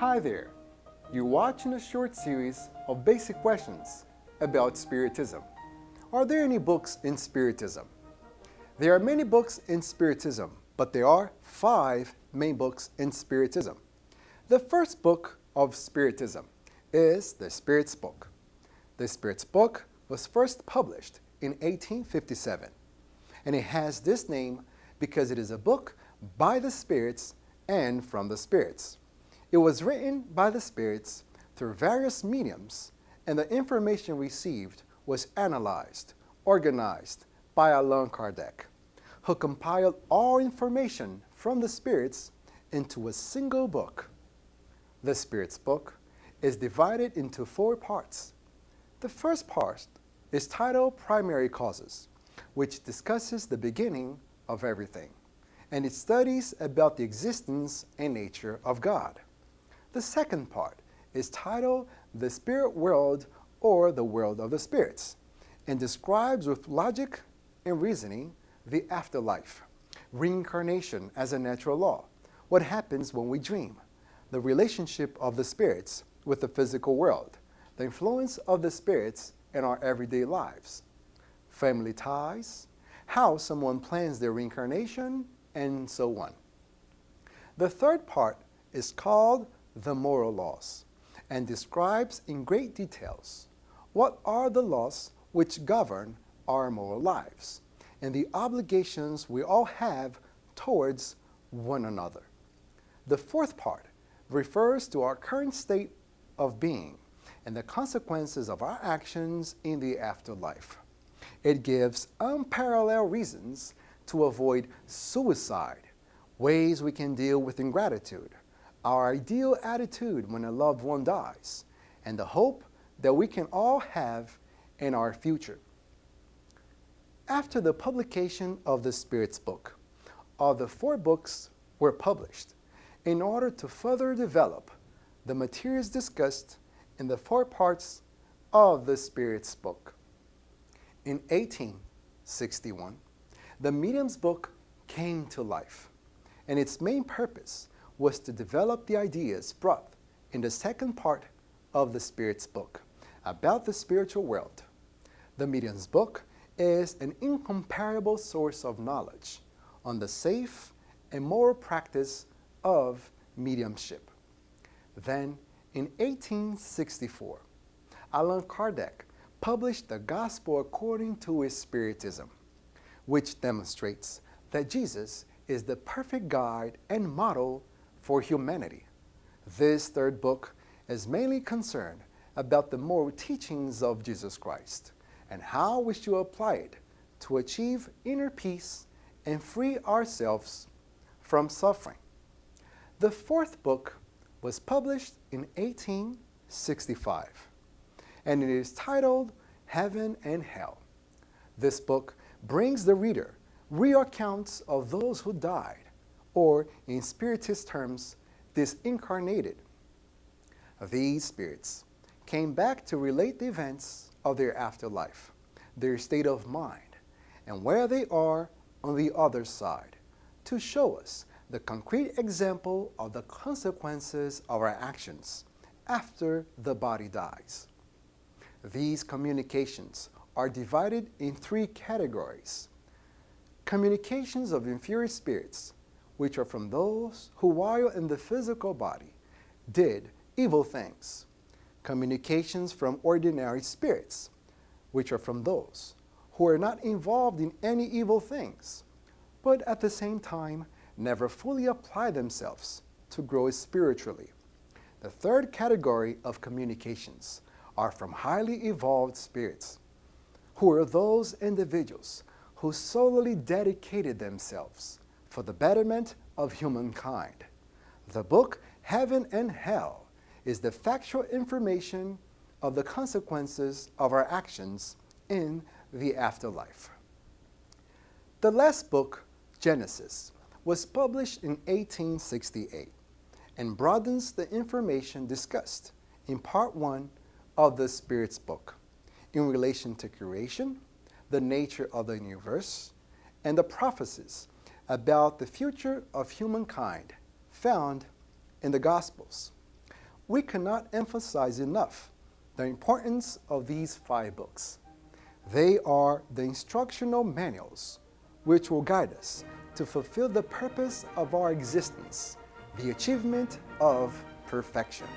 Hi there. You're watching a short series of basic questions about Spiritism. Are there any books in Spiritism? There are many books in Spiritism, but there are 5 main books in Spiritism. The first book of Spiritism is the Spirit's Book. The Spirit's Book was first published in 1857, and it has this name because it is a book by the spirits and from the spirits. It was written by the spirits through various mediums, and the information received was analyzed, organized by Allan Kardec, who compiled all information from the spirits into a single book. The Spirit's Book is divided into 4 parts. The first part is titled Primary Causes, which discusses the beginning of everything, and it studies about the existence and nature of God. The second part is titled The Spirit World, or the World of the Spirits, and describes with logic and reasoning the afterlife, reincarnation as a natural law, what happens when we dream, the relationship of the spirits with the physical world, the influence of the spirits in our everyday lives, family ties, how someone plans their reincarnation, and so on. The third part is called The Moral Laws, and describes in great details what are the laws which govern our moral lives and the obligations we all have towards one another. The fourth part refers to our current state of being and the consequences of our actions in the afterlife. It gives unparalleled reasons to avoid suicide, ways we can deal with ingratitude, our ideal attitude when a loved one dies, and the hope that we can all have in our future. After the publication of the Spirit's Book, all the 4 books were published in order to further develop the materials discussed in the 4 parts of the Spirit's Book. In 1861, the Medium's Book came to life, and its main purpose was to develop the ideas brought in the second part of the Spirit's Book about the spiritual world. The Medium's Book is an incomparable source of knowledge on the safe and moral practice of mediumship. Then, in 1864, Allan Kardec published the Gospel according to his Spiritism, which demonstrates that Jesus is the perfect guide and model for humanity. This third book is mainly concerned about the moral teachings of Jesus Christ and how we should apply it to achieve inner peace and free ourselves from suffering. The fourth book was published in 1865, and it is titled Heaven and Hell. This book brings the reader real accounts of those who died, or in Spiritist terms, disincarnated. These spirits came back to relate the events of their afterlife, their state of mind, and where they are on the other side, to show us the concrete example of the consequences of our actions after the body dies. These communications are divided in 3 categories. Communications of inferior spirits, which are from those who, while in the physical body, did evil things. Communications from ordinary spirits, which are from those who are not involved in any evil things, but at the same time never fully apply themselves to grow spiritually. The third category of communications are from highly evolved spirits, who are those individuals who solely dedicated themselves for the betterment of humankind. The book Heaven and Hell is the factual information of the consequences of our actions in the afterlife. The last book, Genesis, was published in 1868 and broadens the information discussed in Part 1 of the Spirit's Book in relation to creation, the nature of the universe, and the prophecies about the future of humankind found in the Gospels. we cannot emphasize enough the importance of these 5 books. They are the instructional manuals which will guide us to fulfill the purpose of our existence, the achievement of perfection.